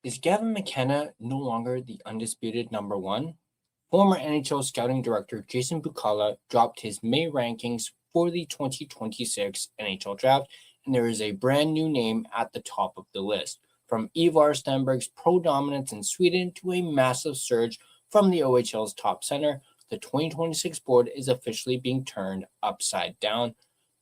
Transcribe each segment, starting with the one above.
Is Gavin McKenna no longer the undisputed number one? Former NHL scouting director Jason Bukala dropped his May rankings for the 2026 NHL draft, and there is a brand new name at the top of the list. From Ivar Stenberg's pro dominance in Sweden to a massive surge from the OHL's top center, the 2026 board is officially being turned upside down.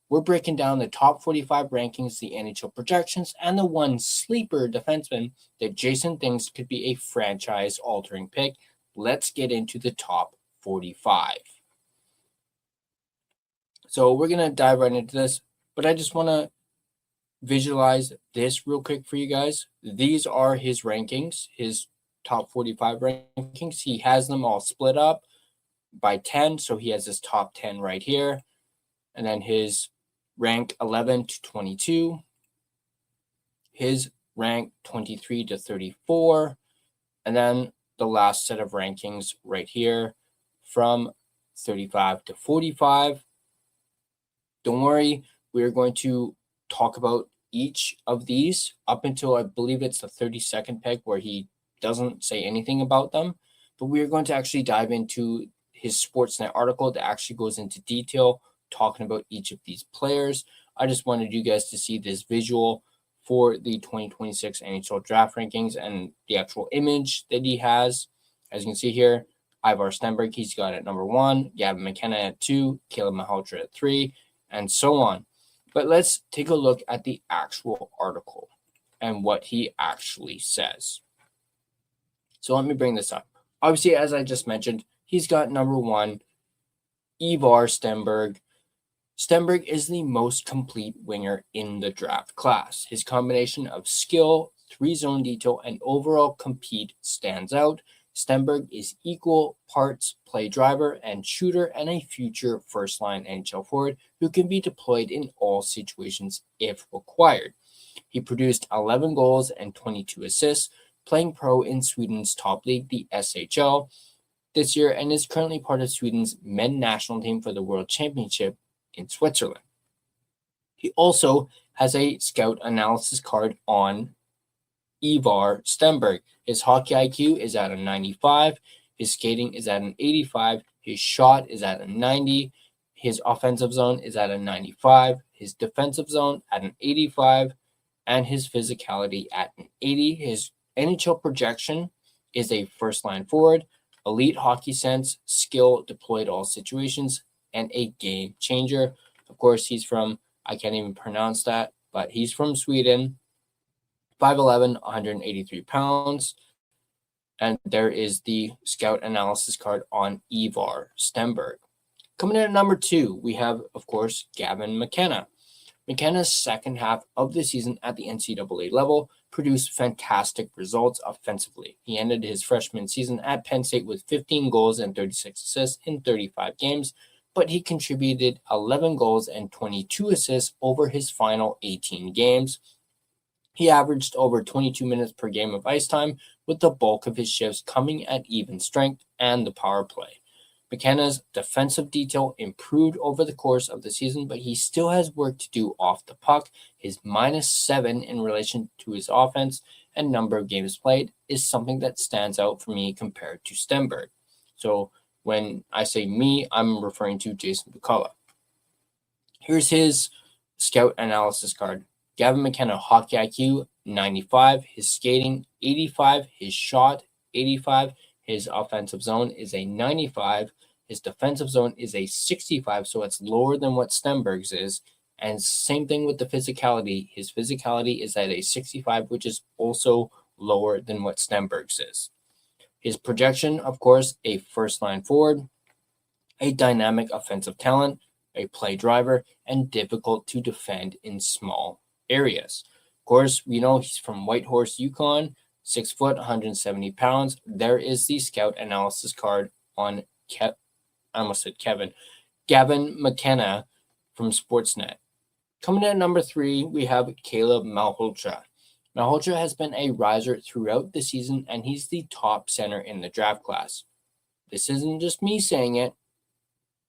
We're breaking down the top 45 rankings, the NHL projections, and the one sleeper defenseman that Jason thinks could be a franchise-altering pick. Let's get into the top 45. So we're going to dive right into this, but I just want to visualize this real quick for you guys. These are his rankings, his top 45 rankings. He has them all split up by 10, so he has his top 10 right here, and then his rank 11 to 22, his rank 23 to 34, and then the last set of rankings right here from 35 to 45. Don't worry, we're going to talk about each of these up until I believe it's the 32nd pick where he doesn't say anything about them, but we're going to actually dive into his Sportsnet article that actually goes into detail talking about each of these players. I just wanted you guys to see this visual for the 2026 NHL draft rankings and the actual image that he has. As you can see here, Ivar Stenberg, he's got at number 1, Gavin McKenna at 2, Caleb Malhotra at 3, and so on. But let's take a look at the actual article and what he actually says. So let me bring this up. Obviously, as I just mentioned, he's got number 1, Ivar Stenberg. Stenberg is the most complete winger in the draft class. His combination of skill, 3-zone detail, and overall compete stands out. Stenberg is equal parts play driver and shooter and a future first-line NHL forward who can be deployed in all situations if required. He produced 11 goals and 22 assists, playing pro in Sweden's top league, the SHL, this year, and is currently part of Sweden's men's national team for the World Championship in Switzerland. He also has a scout analysis card on Ivar Stenberg. His hockey IQ is at a 95, his skating is at an 85, his shot is at a 90, his offensive zone is at a 95, his defensive zone at an 85, and his physicality at an 80. His NHL projection is a first-line forward, elite hockey sense, skill deployed all situations, and a game changer. Of course, he's from, I can't even pronounce that, but he's from Sweden, 5'11", 183 pounds. And there is the scout analysis card on Ivar Stenberg. Coming in at number 2, we have, of course, Gavin McKenna. McKenna's second half of the season at the NCAA level produced fantastic results offensively. He ended his freshman season at Penn State with 15 goals and 36 assists in 35 games, but he contributed 11 goals and 22 assists over his final 18 games. He averaged over 22 minutes per game of ice time, with the bulk of his shifts coming at even strength and the power play. McKenna's defensive detail improved over the course of the season, but he still has work to do off the puck. His -7 in relation to his offense and number of games played is something that stands out for me compared to Stenberg. So when I say me, I'm referring to Jason Bukala. Here's his scout analysis card. Gavin McKenna, hockey IQ, 95. His skating, 85. His shot, 85. His offensive zone is a 95. His defensive zone is a 65, so it's lower than what Stenberg's is. And same thing with the physicality. His physicality is at a 65, which is also lower than what Stenberg's is. His projection, of course, a first-line forward, a dynamic offensive talent, a play driver, and difficult to defend in small areas. Of course, we know he's from Whitehorse, Yukon, 6 foot, 170 pounds. There is the scout analysis card on Gavin McKenna from Sportsnet. Coming in at number 3, we have Caleb Malhotra. Malhotra has been a riser throughout the season, and he's the top center in the draft class. This isn't just me saying it.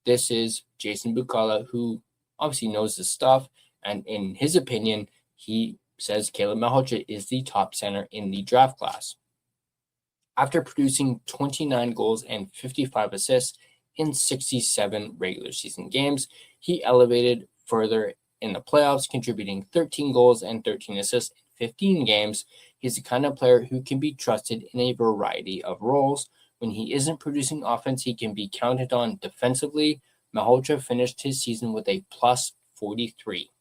This is Jason Bukala, who obviously knows this stuff, and in his opinion, he says Caleb Malhotra is the top center in the draft class. After producing 29 goals and 55 assists in 67 regular season games, he elevated further in the playoffs, contributing 13 goals and 13 assists in 15 games. He's the kind of player who can be trusted in a variety of roles. When he isn't producing offense, he can be counted on defensively. Malhotra finished his season with a plus 43.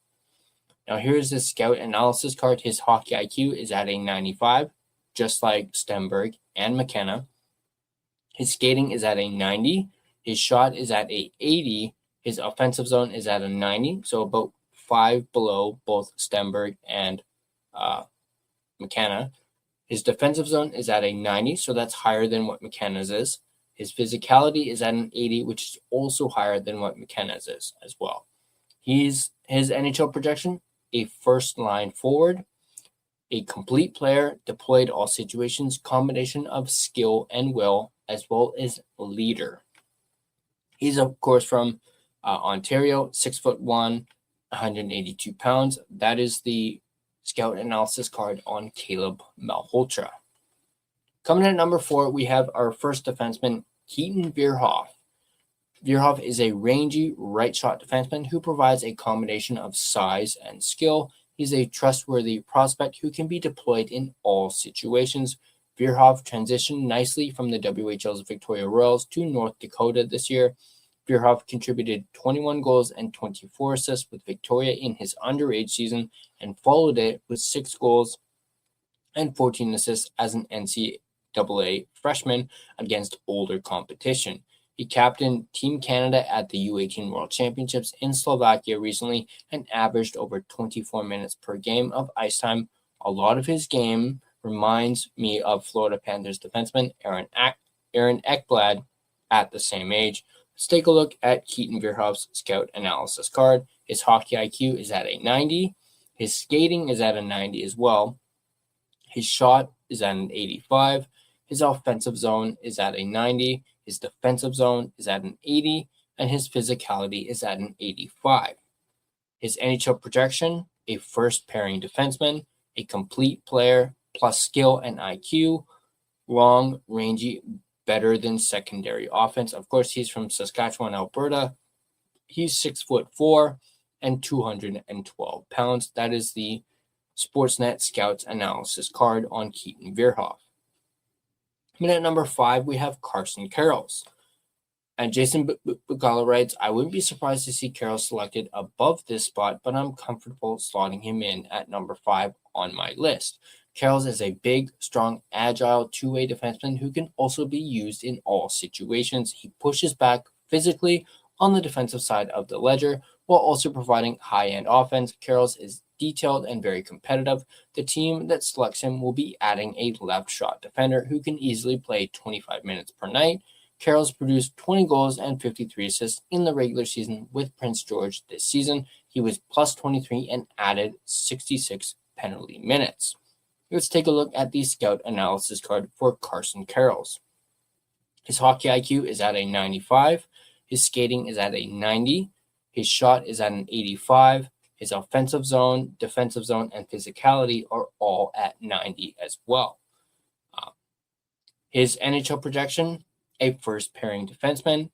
Now here's the scout analysis card. His hockey IQ is at a 95, just like Stenberg and McKenna. His skating is at a 90. His shot is at a 80. His offensive zone is at a 90, so about 5 below both Stenberg and McKenna. His defensive zone is at a 90, so that's higher than what McKenna's is. His physicality is at an 80, which is also higher than what McKenna's is as well. His NHL projection, a first-line forward, a complete player, deployed all situations, combination of skill and will, as well as leader. He's, of course, from Ontario, 6'1", 182 pounds. That is the scout analysis card on Caleb Malhotra. Coming at number 4, we have our first defenseman, Keaton Verhoeff. Verhoeff is a rangy right-shot defenseman who provides a combination of size and skill. He's a trustworthy prospect who can be deployed in all situations. Verhoeff transitioned nicely from the WHL's Victoria Royals to North Dakota this year. Verhoeff contributed 21 goals and 24 assists with Victoria in his underage season and followed it with 6 goals and 14 assists as an NCAA freshman against older competition. He captained Team Canada at the U18 World Championships in Slovakia recently and averaged over 24 minutes per game of ice time. A lot of his game reminds me of Florida Panthers defenseman Aaron Ekblad at the same age. Let's take a look at Keaton Verhoeff's scout analysis card. His hockey IQ is at a 90. His skating is at a 90 as well. His shot is at an 85. His offensive zone is at a 90. His defensive zone is at an 80. And his physicality is at an 85. His NHL projection, a first pairing defenseman, a complete player, plus skill and IQ, long, rangy, better than secondary offense. Of course, he's from Saskatchewan, Alberta. He's 6'4" and 212 pounds. That is the Sportsnet Scouts analysis card on Keaton Verhoeff. Minute number 5, we have Carson Carels. And Jason Bukala writes, I wouldn't be surprised to see Carels selected above this spot, but I'm comfortable slotting him in at number 5 on my list. Carels is a big, strong, agile, two-way defenseman who can also be used in all situations. He pushes back physically on the defensive side of the ledger while also providing high-end offense. Carels is detailed and very competitive. The team that selects him will be adding a left shot defender who can easily play 25 minutes per night. Carels produced 20 goals and 53 assists in the regular season with Prince George this season. He was plus 23 and added 66 penalty minutes. Let's take a look at the scout analysis card for Carson Carels. His hockey IQ is at a 95. His skating is at a 90. His shot is at an 85. His offensive zone, defensive zone, and physicality are all at 90 as well. His NHL projection, a first pairing defenseman.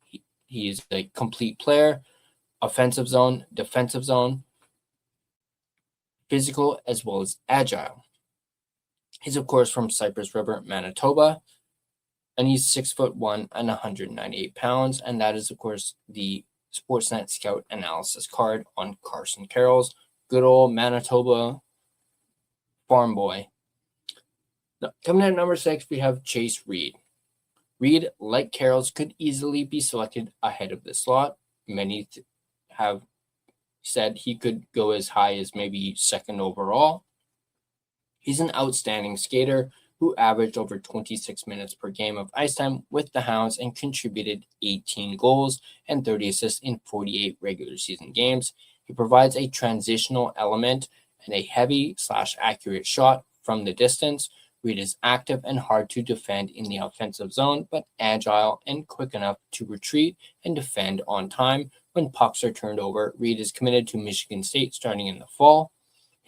He is a complete player, offensive zone, defensive zone, physical as well as agile. He's, of course, from Cypress River, Manitoba, and he's 6'1" and 198 pounds. And that is, of course, the Sportsnet Scout analysis card on Carson Carels, good old Manitoba farm boy. Now, coming in at number 6, we have Chase Reid. Reid, like Carels, could easily be selected ahead of the slot. Many have said he could go as high as maybe second overall. He's an outstanding skater who averaged over 26 minutes per game of ice time with the Hounds and contributed 18 goals and 30 assists in 48 regular season games. He provides a transitional element and a heavy/accurate shot from the distance. Reid is active and hard to defend in the offensive zone, but agile and quick enough to retreat and defend on time when pucks are turned over. Reid is committed to Michigan State starting in the fall.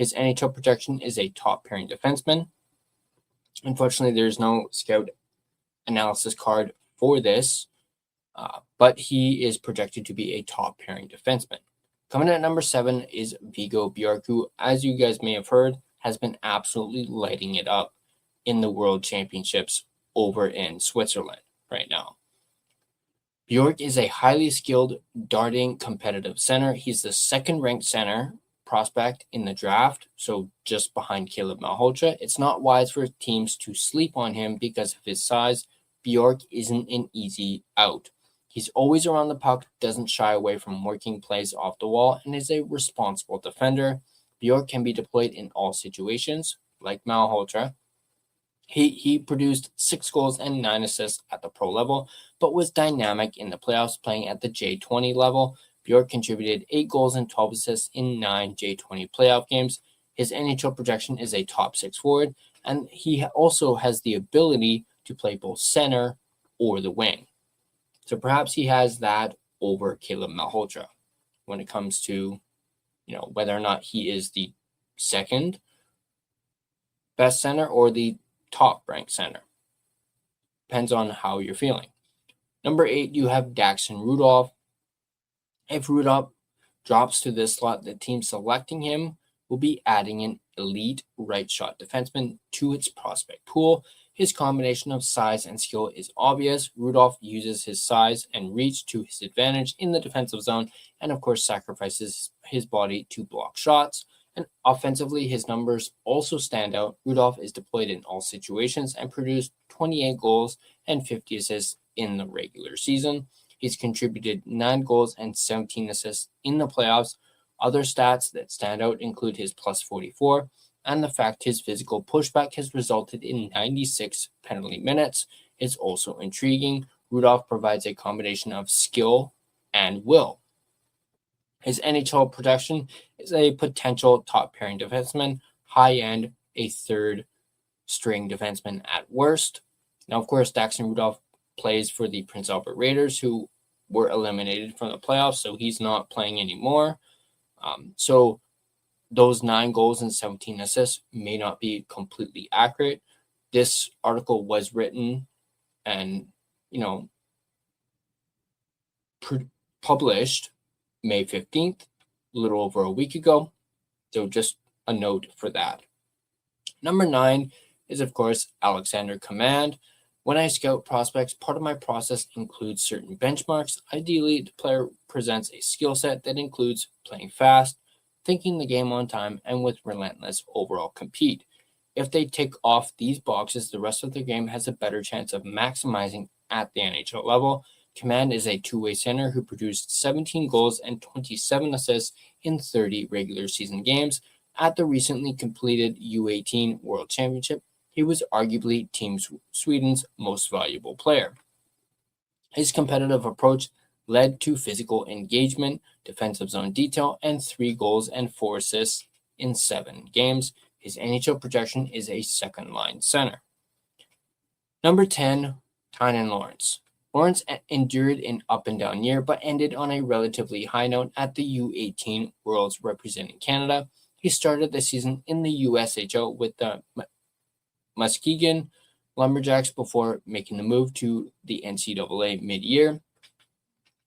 His NHL projection is a top pairing defenseman. Unfortunately, there's no scout analysis card for this, but he is projected to be a top pairing defenseman. Coming in at number 7 is Viggo Bjork, who, as you guys may have heard, has been absolutely lighting it up in the World Championships over in Switzerland right now. Bjork is a highly skilled, darting, competitive center. He's the second-ranked center prospect in the draft, so just behind Caleb Malhotra. It's not wise for teams to sleep on him because of his size. Bjork isn't an easy out. He's always around the puck, doesn't shy away from working plays off the wall, and is a responsible defender. Bjork can be deployed in all situations, like Malhotra. He produced 6 goals and 9 assists at the pro level, but was dynamic in the playoffs playing at the J20 level. Bjork contributed 8 goals and 12 assists in 9 J20 playoff games. His NHL projection is a top 6 forward, and he also has the ability to play both center or the wing. So perhaps he has that over Caleb Malhotra when it comes to, whether or not he is the second best center or the top ranked center. Depends on how you're feeling. Number 8, you have Daxton Rudolph. If Rudolph drops to this slot, the team selecting him will be adding an elite right shot defenseman to its prospect pool. His combination of size and skill is obvious. Rudolph uses his size and reach to his advantage in the defensive zone, and of course sacrifices his body to block shots. And offensively, his numbers also stand out. Rudolph is deployed in all situations and produced 28 goals and 50 assists in the regular season. He's contributed 9 goals and 17 assists in the playoffs. Other stats that stand out include his plus 44 and the fact his physical pushback has resulted in 96 penalty minutes. Is also intriguing. Rudolph provides a combination of skill and will. His NHL production is a potential top pairing defenseman, high end, a third string defenseman at worst. Now, of course, Daxton Rudolph plays for the Prince Albert Raiders, who were eliminated from the playoffs, so he's not playing anymore. So those 9 goals and 17 assists may not be completely accurate. This article was written and, published May 15th, a little over a week ago. So just a note for that. Number 9 is, of course, Alexander Command. When I scout prospects, part of my process includes certain benchmarks. Ideally, the player presents a skill set that includes playing fast, thinking the game on time, and with relentless overall compete. If they tick off these boxes, the rest of the game has a better chance of maximizing at the NHL level. Command is a two-way center who produced 17 goals and 27 assists in 30 regular season games. At the recently completed U18 World Championship, he was arguably Team Sweden's most valuable player. His competitive approach led to physical engagement, defensive zone detail, and 3 goals and 4 assists in 7 games. His NHL projection is a second-line center. Number 10, Tynan Lawrence. Lawrence endured an up-and-down year, but ended on a relatively high note at the U18 Worlds representing Canada. He started the season in the USHL with the Muskegon Lumberjacks before making the move to the NCAA mid-year.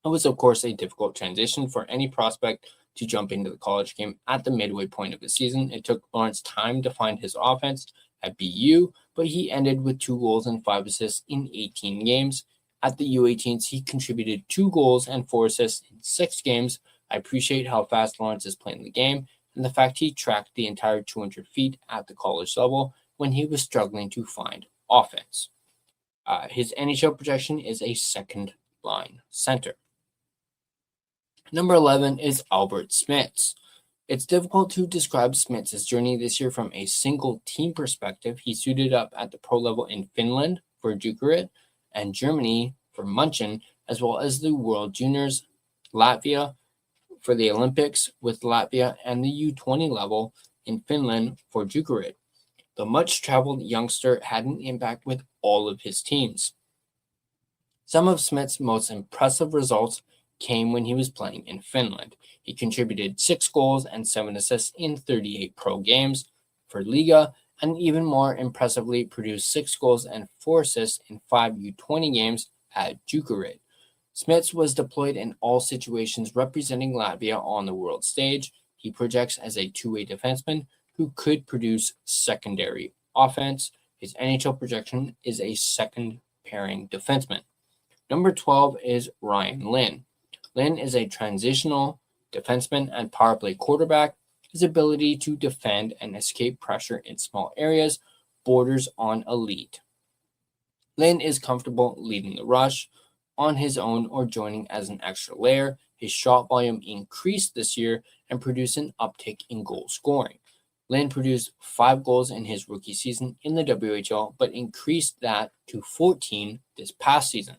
It was, of course, a difficult transition for any prospect to jump into the college game at the midway point of the season. It took Lawrence time to find his offense at BU, but he ended with 2 goals and 5 assists in 18 games. At the U18s, he contributed 2 goals and 4 assists in 6 games. I appreciate how fast Lawrence is playing the game and the fact he tracked the entire 200 feet at the college level when he was struggling to find offense. His NHL projection is a second-line center. Number 11 is Albert Smits. It's difficult to describe Smits' journey this year from a single team perspective. He suited up at the pro level in Finland for Jukurit and Germany for München, as well as the World Juniors, Latvia for the Olympics with Latvia, and the U20 level in Finland for Jukurit. The much-traveled youngster had an impact with all of his teams. Some of Smith's most impressive results came when he was playing in Finland. He contributed 6 goals and 7 assists in 38 pro games for Liga, and even more impressively produced 6 goals and 4 assists in 5 U20 games at Jukurit. Smits was deployed in all situations representing Latvia on the world stage. He projects as a two-way defenseman who could produce secondary offense. His NHL projection is a second pairing defenseman. Number 12 is Ryan Lynn. Lynn is a transitional defenseman and power play quarterback. His ability to defend and escape pressure in small areas borders on elite. Lynn is comfortable leading the rush on his own or joining as an extra layer. His shot volume increased this year and produced an uptick in goal scoring. Lynn produced 5 goals in his rookie season in the WHL, but increased that to 14 this past season.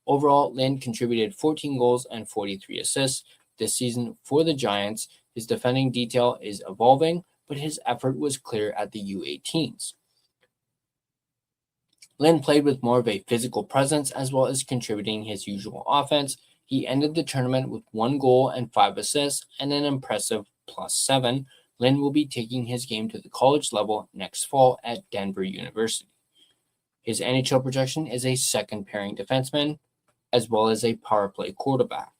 Overall, Lynn contributed 14 goals and 43 assists this season for the Giants. His defending detail is evolving, but his effort was clear at the U18s. Lynn played with more of a physical presence as well as contributing his usual offense. He ended the tournament with 1 goal and 5 assists and an impressive +7. Lynn will be taking his game to the college level next fall at Denver University. His NHL projection is a second pairing defenseman as well as a power play quarterback.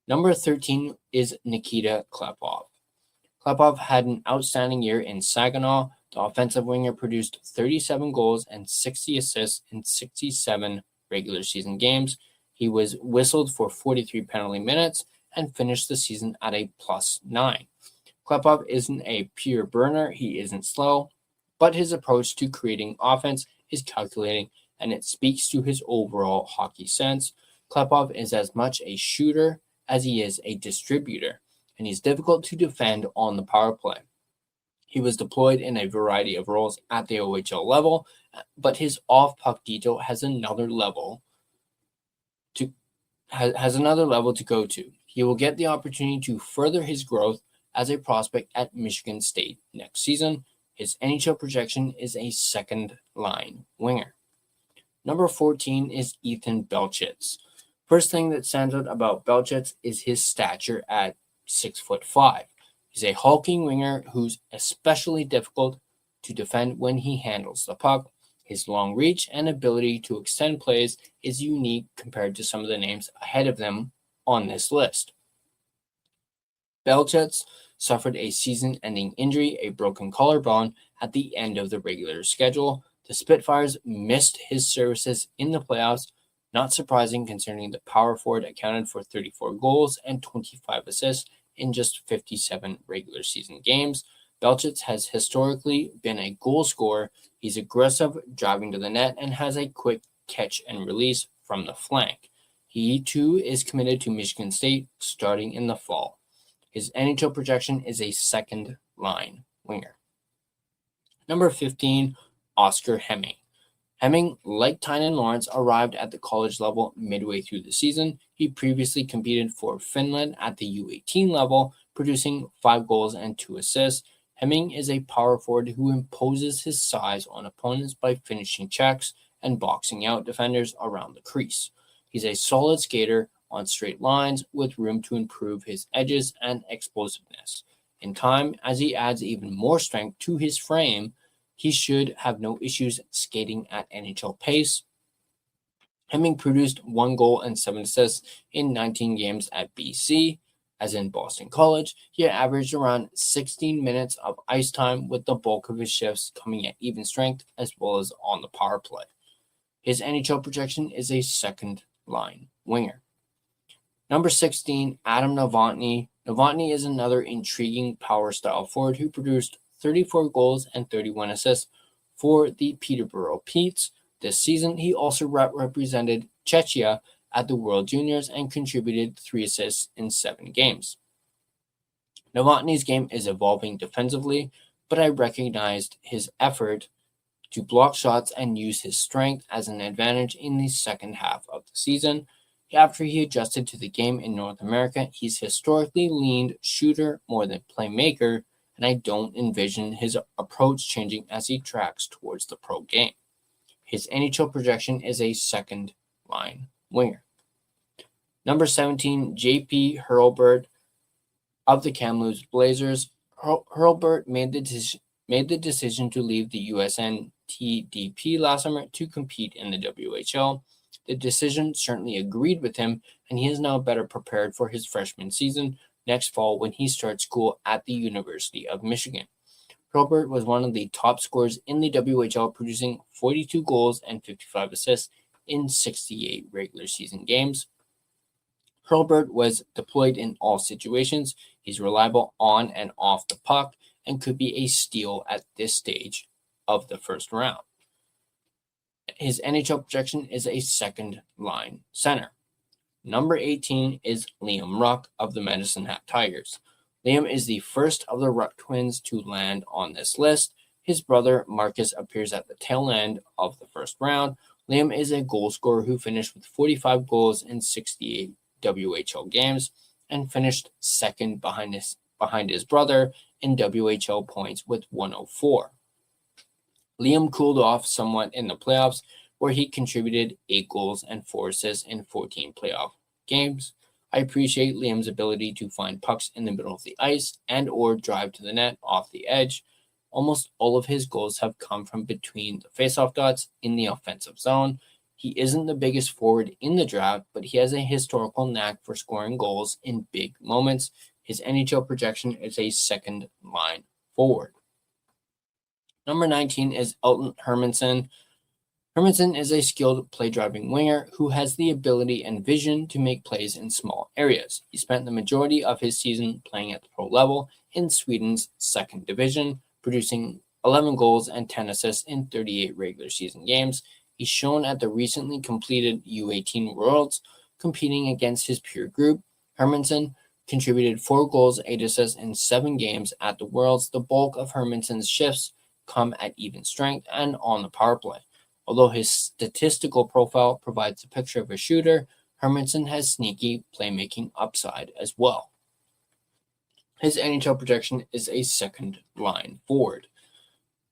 Number 13 is Nikita Klepov. Klepov had an outstanding year in Saginaw. The offensive winger produced 37 goals and 60 assists in 67 regular season games. He was whistled for 43 penalty minutes and finished the season at a +9. Klepov isn't a pure burner. He isn't slow, but his approach to creating offense is calculating, and it speaks to his overall hockey sense. Klepov is as much a shooter as he is a distributor, and he's difficult to defend on the power play. He was deployed in a variety of roles at the OHL level, but his off-puck detail has another level to go to. He will get the opportunity to further his growth as a prospect at Michigan State next season. His NHL projection is a second-line winger. Number 14 is Ethan Belchitz. First thing that stands out about Belchitz is his stature at 6'5". He's a hulking winger who's especially difficult to defend when he handles the puck. His long reach and ability to extend plays is unique compared to some of the names ahead of them on this list. Belchitz suffered a season-ending injury, a broken collarbone, at the end of the regular schedule. The Spitfires missed his services in the playoffs, not surprising considering the power forward accounted for 34 goals and 25 assists in just 57 regular season games. Belchitz has historically been a goal scorer. He's aggressive, driving to the net, and has a quick catch and release from the flank. He, too, is committed to Michigan State starting in the fall. His NHL projection is a second-line winger. Number 15, Oscar Hemming. Hemming, like Tynan Lawrence, arrived at the college level midway through the season. He previously competed for Finland at the U18 level, producing 5 goals and 2 assists. Hemming is a power forward who imposes his size on opponents by finishing checks and boxing out defenders around the crease. He's a solid skater on straight lines with room to improve his edges and explosiveness. In time, as he adds even more strength to his frame, he should have no issues skating at NHL pace. Hemming produced 1 goal and 7 assists in 19 games at BC. As in Boston College, he averaged around 16 minutes of ice time, with the bulk of his shifts coming at even strength as well as on the power play. His NHL projection is a second-line winger. Number 16, Adam Novotny. Novotny is another intriguing power style forward who produced 34 goals and 31 assists for the Peterborough Petes. This season, he also represented Czechia at the World Juniors and contributed 3 assists in 7 games. Novotny's game is evolving defensively, but I recognized his effort to block shots and use his strength as an advantage in the second half of the season. After he adjusted to the game in North America, he's historically leaned shooter more than playmaker, and I don't envision his approach changing as he tracks towards the pro game. His NHL projection is a second-line winger. Number 17, JP Hurlbert of the Kamloops Blazers. Hurlbert made the decision to leave the USNTDP last summer to compete in the WHL. The decision certainly agreed with him, and he is now better prepared for his freshman season next fall when he starts school at the University of Michigan. Hurlbert was one of the top scorers in the WHL, producing 42 goals and 55 assists in 68 regular season games. Hurlbert was deployed in all situations. He's reliable on and off the puck and could be a steal at this stage of the first round. His NHL projection is a second line center. Number 18 is Liam Ruck of the Medicine Hat Tigers. Liam is the first of the Ruck twins to land on this list. His brother Marcus appears at the tail end of the first round. Liam is a goal scorer who finished with 45 goals in 68 WHL games and finished second behind his brother in WHL points with 104. Liam cooled off somewhat in the playoffs, where he contributed 8 goals and 4 assists in 14 playoff games. I appreciate Liam's ability to find pucks in the middle of the ice and or drive to the net off the edge. Almost all of his goals have come from between the faceoff dots in the offensive zone. He isn't the biggest forward in the draft, but he has a historical knack for scoring goals in big moments. His NHL projection is a second line forward. Number 19 is Elton Hermanson. Hermanson is a skilled play-driving winger who has the ability and vision to make plays in small areas. He spent the majority of his season playing at the pro level in Sweden's second division, producing 11 goals and 10 assists in 38 regular season games. He's shown at the recently completed U18 Worlds, competing against his peer group. Hermanson contributed 4 goals, 8 assists in 7 games at the Worlds. The bulk of Hermanson's shifts come at even strength and on the power play. Although his statistical profile provides a picture of a shooter, Hermanson has sneaky playmaking upside as well. His NHL projection is a second line forward.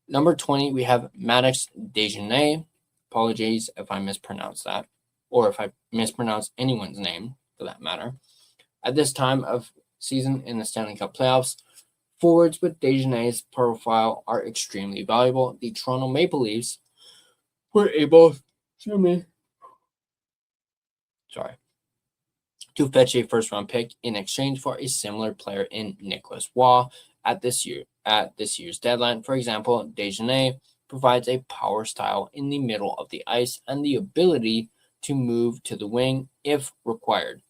Number 20, we have Maddox Desjardins. Apologies if I mispronounce that, or if I mispronounce anyone's name for that matter. At this time of season in the Stanley Cup playoffs, forwards with Desjardins' profile are extremely valuable. The Toronto Maple Leafs were able to fetch a first-round pick in exchange for a similar player in Nicholas Waugh at this year's deadline. For example, Desjardins provides a power style in the middle of the ice and the ability to move to the wing if required.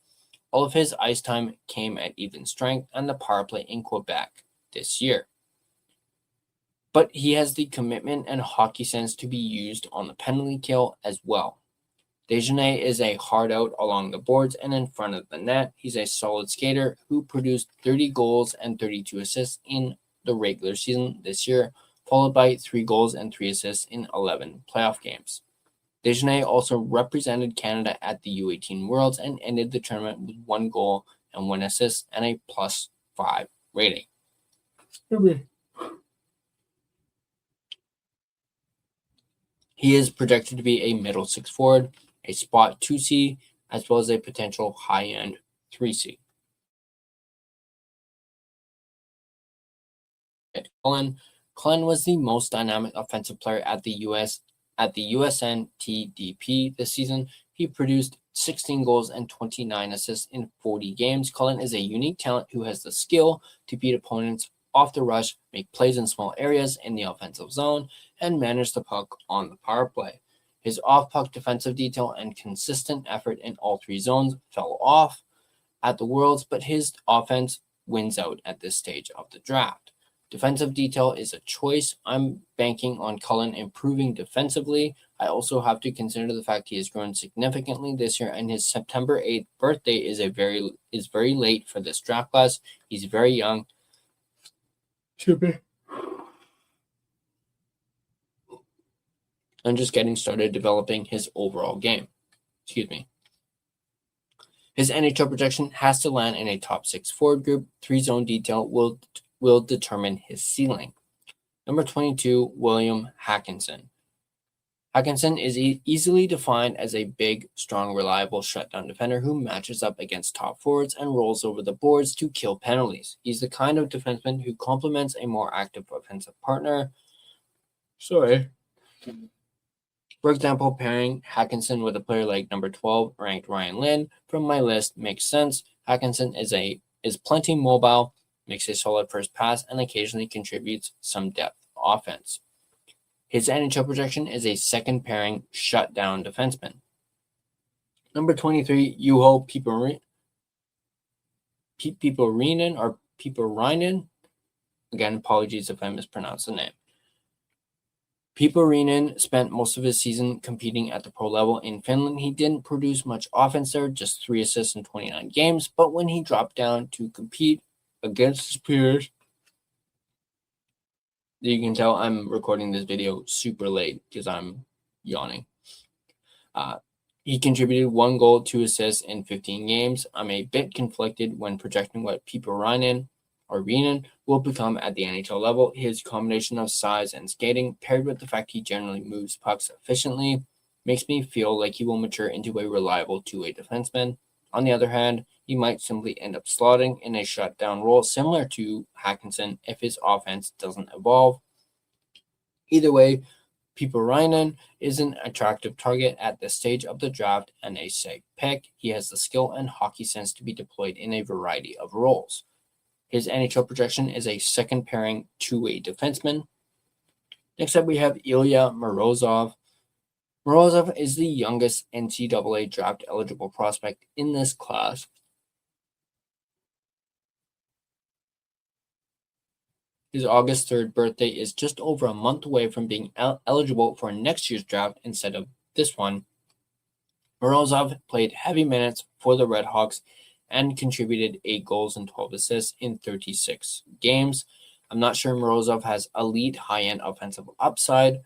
All of his ice time came at even strength and the power play in Quebec this year. But he has the commitment and hockey sense to be used on the penalty kill as well. Desjardins is a hard out along the boards and in front of the net. He's a solid skater who produced 30 goals and 32 assists in the regular season this year, followed by 3 goals and 3 assists in 11 playoff games. Desjardins also represented Canada at the U18 Worlds and ended the tournament with 1 goal and 1 assist and a +5 rating. He is projected to be a middle 6 forward, a spot 2C, as well as a potential high-end 3C. Cullen was the most dynamic offensive player at the USNTDP this season. He produced 16 goals and 29 assists in 40 games. Cullen is a unique talent who has the skill to beat opponents off the rush, make plays in small areas in the offensive zone, and manage the puck on the power play. His off-puck defensive detail and consistent effort in all 3 zones fell off at the Worlds, but his offense wins out at this stage of the draft. Defensive detail is a choice. I'm banking on Cullen improving defensively. I also have to consider the fact he has grown significantly this year, and his September 8th birthday is very late for this draft class. He's very young. Should be. And just getting started developing his overall game. His NHL projection has to land in a top 6 forward group. 3 zone detail will determine his ceiling. Number 22, William Hackinson. Hackinson is easily defined as a big, strong, reliable shutdown defender who matches up against top forwards and rolls over the boards to kill penalties. He's the kind of defenseman who complements a more active offensive partner. For example, pairing Hackinson with a player like number 12 ranked Ryan Lynn from my list makes sense. Hackinson is plenty mobile, makes a solid first pass, and occasionally contributes some depth offense. His NHL projection is a second pairing shutdown defenseman. Number 23, Juho Piiparinen. Again, apologies if I mispronounce the name. Piiparinen spent most of his season competing at the pro level in Finland. He didn't produce much offense there, just 3 assists in 29 games. But when he dropped down to compete against his peers, you can tell I'm recording this video super late because I'm yawning. He contributed 1 goal, 2 assists in 15 games. I'm a bit conflicted when projecting what Piiparinen will become at the NHL level. His combination of size and skating, paired with the fact he generally moves pucks efficiently, makes me feel like he will mature into a reliable two-way defenseman. On the other hand, he might simply end up slotting in a shutdown role similar to Hackinson if his offense doesn't evolve. Either way, Piiparinen is an attractive target at this stage of the draft and a safe pick. He has the skill and hockey sense to be deployed in a variety of roles. His NHL projection is a second pairing two-way defenseman. Next up, we have Ilya Morozov. Morozov is the youngest NCAA draft eligible prospect in this class. His August 3rd birthday is just over a month away from being eligible for next year's draft instead of this one. Morozov played heavy minutes for the Redhawks and contributed 8 goals and 12 assists in 36 games. I'm not sure Morozov has elite high-end offensive upside,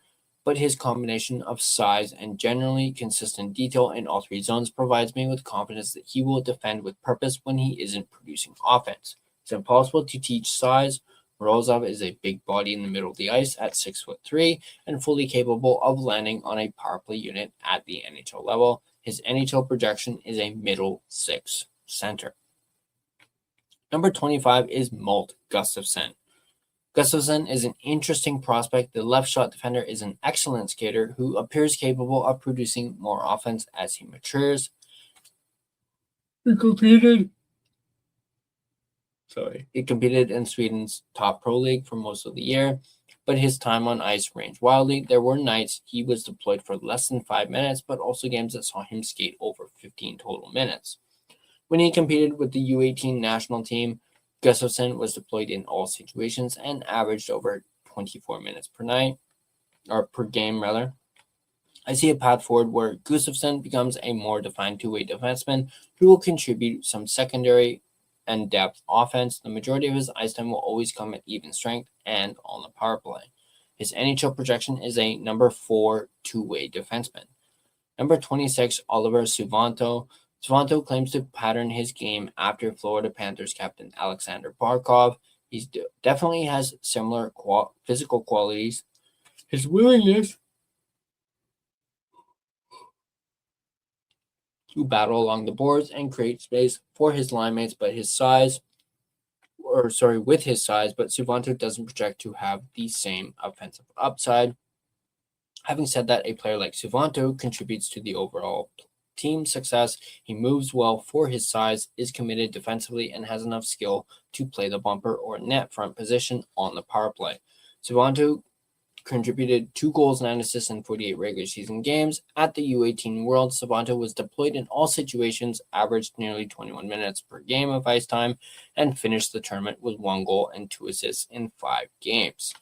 but his combination of size and generally consistent detail in all 3 zones provides me with confidence that he will defend with purpose when he isn't producing offense. It's impossible to teach size. Morozov is a big body in the middle of the ice at 6'3" and fully capable of landing on a power play unit at the NHL level. His NHL projection is a middle 6 center. Number 25 is Molt Gustafsson. Gustafsson is an interesting prospect. The left shot defender is an excellent skater who appears capable of producing more offense as he matures. He competed in Sweden's top pro league for most of the year, but his time on ice ranged wildly. There were nights he was deployed for less than 5 minutes, but also games that saw him skate over 15 total minutes. When he competed with the U18 national team, Gustafsson was deployed in all situations and averaged over 24 minutes per game. I see a path forward where Gustafsson becomes a more defined two-way defenseman who will contribute some secondary and depth offense. The majority of his ice time will always come at even strength and on the power play. His NHL projection is a number 4 two-way defenseman. Number 26, Oliver Suvanto. Suvanto claims to pattern his game after Florida Panthers captain Alexander Barkov. He definitely has similar physical qualities. His willingness to battle along the boards and create space for his line mates, but with his size, but Suvanto doesn't project to have the same offensive upside. Having said that, a player like Suvanto contributes to the overall team success. He moves well for his size, is committed defensively, and has enough skill to play the bumper or net front position on the power play. Suvanto contributed 2 goals, 9 assists in 48 regular season games. At the U18 World, Suvanto was deployed in all situations, averaged nearly 21 minutes per game of ice time, and finished the tournament with 1 goal and 2 assists in 5 games.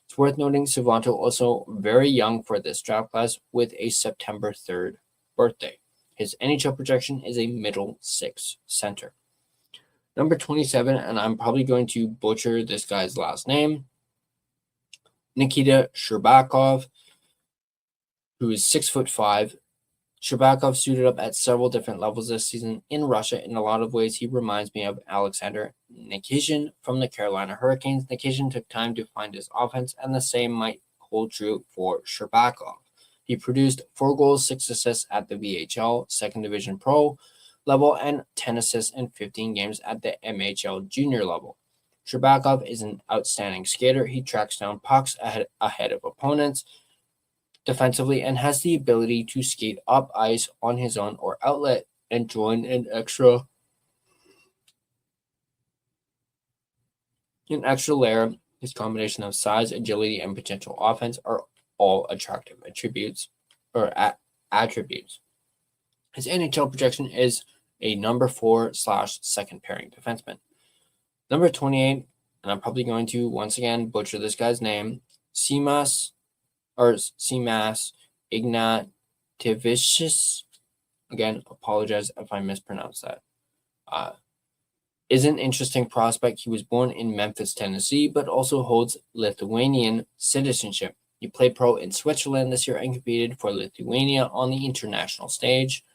It's worth noting Suvanto also very young for this draft class with a September 3rd birthday. His NHL projection is a middle 6 center. Number 27, and I'm probably going to butcher this guy's last name, Nikita Sherbakov, who is 6'5". Sherbakov suited up at several different levels this season in Russia. In a lot of ways, he reminds me of Alexander Nikishin from the Carolina Hurricanes. Nikishin took time to find his offense, and the same might hold true for Sherbakov. He produced 4 goals, 6 assists at the VHL, 2nd Division Pro level, and 10 assists in 15 games at the MHL junior level. Sherbakov is an outstanding skater. He tracks down pucks ahead of opponents defensively and has the ability to skate up ice on his own or outlet and join an extra layer. His combination of size, agility, and potential offense are all attractive attributes. His NHL projection is a number 4/second pairing defenseman. Number 28, and I'm probably going to once again butcher this guy's name, Simas Ignatievicius. Again, apologize if I mispronounce that. Is an interesting prospect. He was born in Memphis, Tennessee, but also holds Lithuanian citizenship. He played pro in Switzerland this year and competed for Lithuania on the international stage.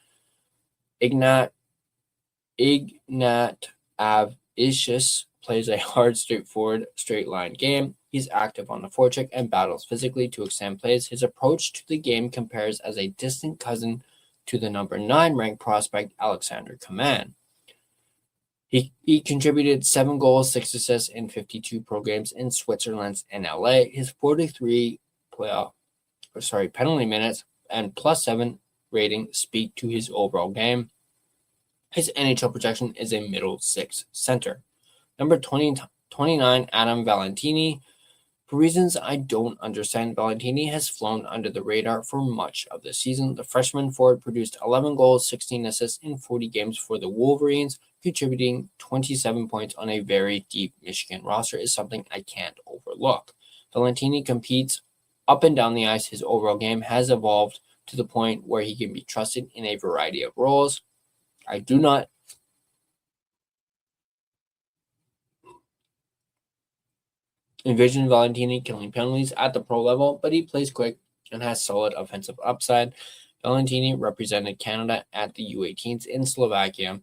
Ignatievicius plays a hard, straightforward, straight-line game. He's active on the forecheck and battles physically to extend plays. His approach to the game compares as a distant cousin to the number 9 ranked prospect Alexander Kaman. He contributed 7 goals, 6 assists in 52 pro games in Switzerland's NLA. His 43 penalty minutes and +7 rating speak to his overall game. His NHL projection is a middle 6 center. Number 29, Adam Valentini. For reasons I don't understand, Valentini has flown under the radar for much of the season. The freshman forward produced 11 goals, 16 assists in 40 games for the Wolverines, contributing 27 points on a very deep Michigan roster is something I can't overlook. Valentini competes up and down the ice. His overall game has evolved to the point where he can be trusted in a variety of roles. I do not envision Valentini killing penalties at the pro level, but he plays quick and has solid offensive upside. Valentini represented Canada at the U18s in Slovakia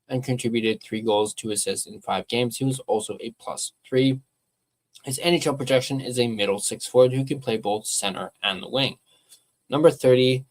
and contributed 3 goals, 2 assists in 5 games. He was also a +3. His NHL projection is a middle 6 forward who can play both center and the wing. Number 30,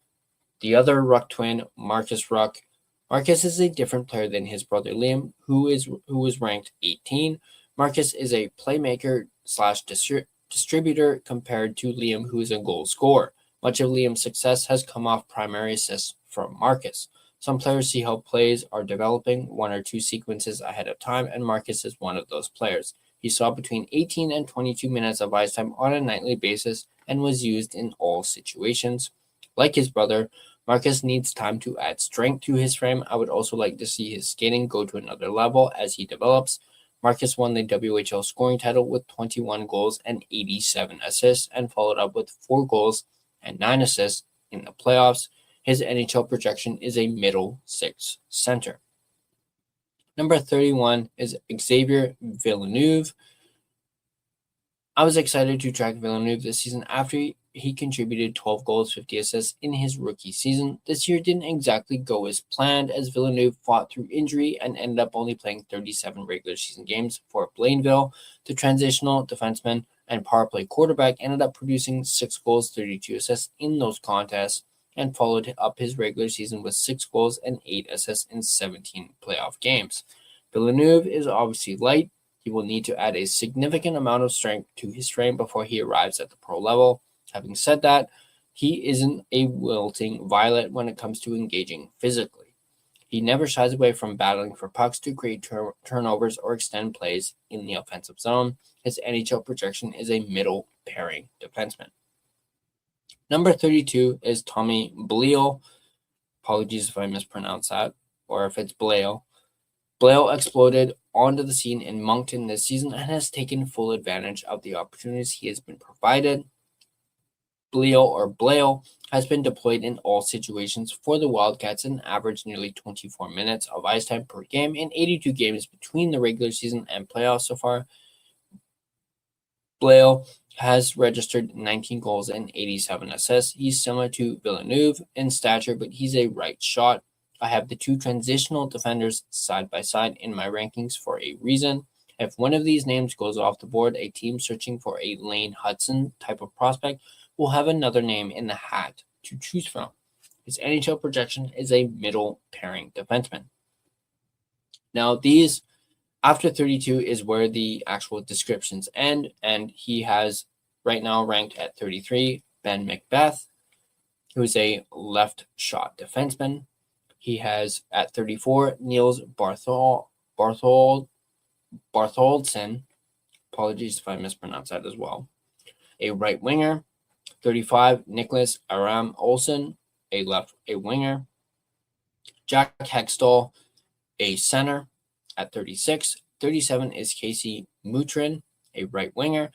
the other Ruck twin, Marcus Ruck. Marcus is a different player than his brother Liam, who was ranked 18. Marcus is a playmaker/distributor compared to Liam, who is a goal scorer. Much of Liam's success has come off primary assists from Marcus. Some players see how plays are developing 1 or 2 sequences ahead of time, and Marcus is one of those players. He saw between 18 and 22 minutes of ice time on a nightly basis and was used in all situations. Like his brother, Marcus needs time to add strength to his frame. I would also like to see his skating go to another level as he develops. Marcus won the WHL scoring title with 21 goals and 87 assists and followed up with 4 goals and 9 assists in the playoffs. His NHL projection is a middle 6 center. Number 31 is Xavier Villeneuve. I was excited to track Villeneuve this season after he contributed 12 goals, 50 assists in his rookie season. This year didn't exactly go as planned as Villeneuve fought through injury and ended up only playing 37 regular season games for Blainville. The transitional defenseman and power play quarterback ended up producing 6 goals, 32 assists in those contests and followed up his regular season with 6 goals and 8 assists in 17 playoff games. Villeneuve is obviously light. He will need to add a significant amount of strength to his frame before he arrives at the pro level. Having said that, he isn't a wilting violet when it comes to engaging physically. He never shies away from battling for pucks to create turnovers or extend plays in the offensive zone. His NHL projection is a middle pairing defenseman. Number 32 is Tommy Bleel. Apologies if I mispronounce that or if it's Blale. Blale exploded onto the scene in Moncton this season and has taken full advantage of the opportunities he has been provided. Blale has been deployed in all situations for the Wildcats and averaged nearly 24 minutes of ice time per game in 82 games between the regular season and playoffs so far. Blale has registered 19 goals and 87 assists. He's similar to Villeneuve in stature, but he's a right shot. I have the 2 transitional defenders side by side in my rankings for a reason. If one of these names goes off the board, a team searching for a Lane Hudson type of prospect will have another name in the hat to choose from. His NHL projection is a middle pairing defenseman. Now, these after 32 is where the actual descriptions end, and he has right now ranked at 33 Ben McBeth, who is a left shot defenseman. He has at 34 Niels Bartholdson. Apologies if I mispronounce that as well. A right winger. 35 Nicholas Aram Olsen, a winger. Jack Hextall, a center at 36. 37 is Casey Mutrin, a right winger.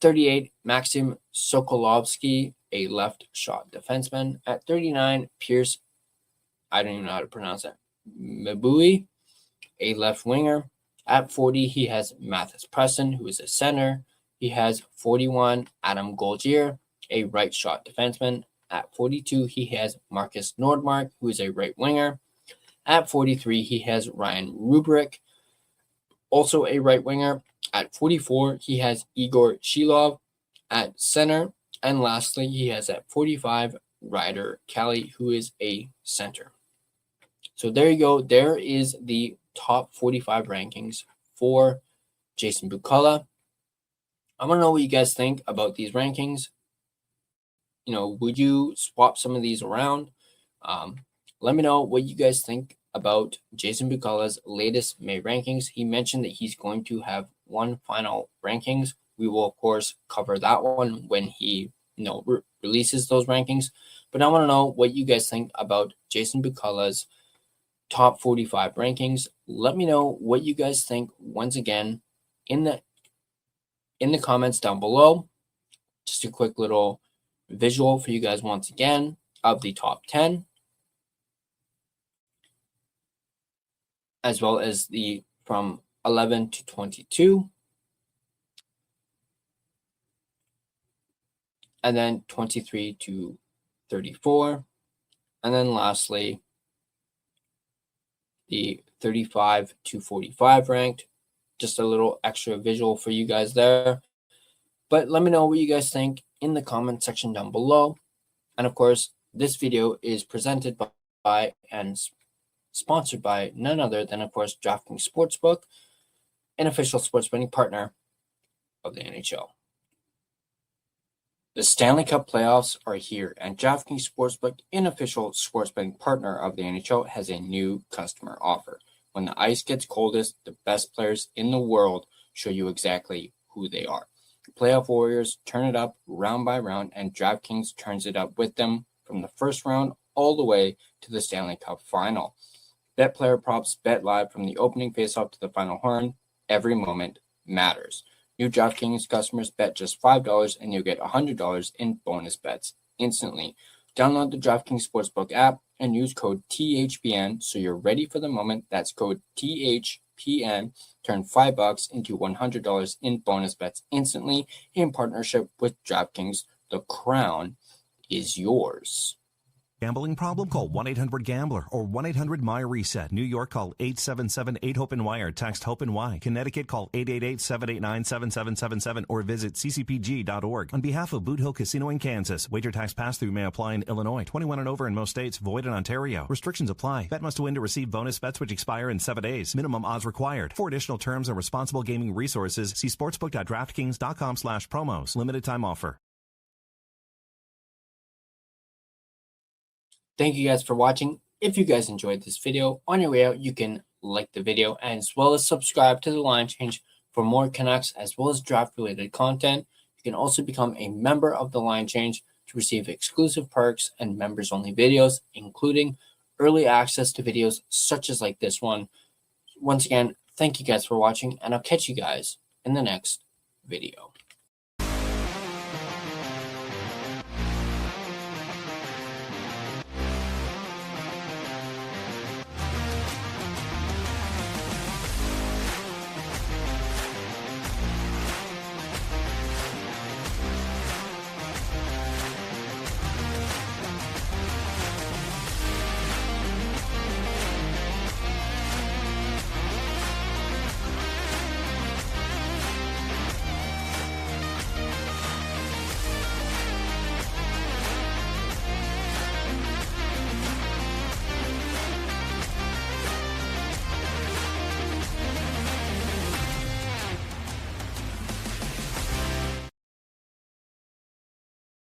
38 Maxim Sokolovsky, a left shot defenseman. At 39 Pierce, I don't even know how to pronounce that, Mabui, a left winger. At 40 he has Mathis Preston, who is a center. He has 41 Adam Golgier, a right shot defenseman. At 42 he has Marcus Nordmark, who is a right winger. At 43 he has Ryan Rubrick, also a right winger. At 44 he has Igor Shilov at center. And lastly, he has at 45 Ryder Kelly, who is a center. So there you go. There is the top 45 rankings for Jason Bukala. I want to know what you guys think about these rankings. You know, would you swap some of these around? Let me know what you guys think about Jason Bukala's latest May rankings. He mentioned that he's going to have one final rankings. We will, of course, cover that one when he releases those rankings. But I want to know what you guys think about Jason Bukala's top 45 rankings. Let me know what you guys think once again in the comments down below. Just a quick little visual for you guys once again of the top 10, as well as the from 11 to 22, and then 23 to 34, and then lastly the 35 to 45 ranked. Just a little extra visual for you guys there. But let me know what you guys think in the comment section down below. And of course, this video is presented by and sponsored by none other than, of course, DraftKings Sportsbook, an official sports betting partner of the NHL. The Stanley Cup playoffs are here, and DraftKings Sportsbook, an official sports betting partner of the NHL, has a new customer offer. When the ice gets coldest, the best players in the world show you exactly who they are. Playoff warriors turn it up round by round, and DraftKings turns it up with them from the first round all the way to the Stanley Cup final. Bet player props, bet live from the opening faceoff to the final horn. Every moment matters. New DraftKings customers bet just $5 and you'll get $100 in bonus bets instantly. Download the DraftKings Sportsbook app and use code THPN so you're ready for the moment. That's code THPN. Turn $5 into $100 in bonus bets instantly in partnership with DraftKings. The crown is yours. Gambling problem? Call 1-800-GAMBLER or 1-800-MY-RESET. New York, call 877-8-HOPE-NY or text HOPE-NY. Connecticut, call 888-789-7777 or visit ccpg.org. On behalf of Boot Hill Casino in Kansas, wager tax pass-through may apply in Illinois. 21 and over in most states, void in Ontario. Restrictions apply. Bet must win to receive bonus bets which expire in 7 days. Minimum odds required. For additional terms and responsible gaming resources, see sportsbook.draftkings.com/promos. Limited time offer. Thank you guys for watching. If you guys enjoyed this video, on your way out, you can like the video as well as subscribe to The Line Change for more Canucks as well as draft-related content. You can also become a member of The Line Change to receive exclusive perks and members-only videos, including early access to videos such as like this one. Once again, thank you guys for watching, and I'll catch you guys in the next video.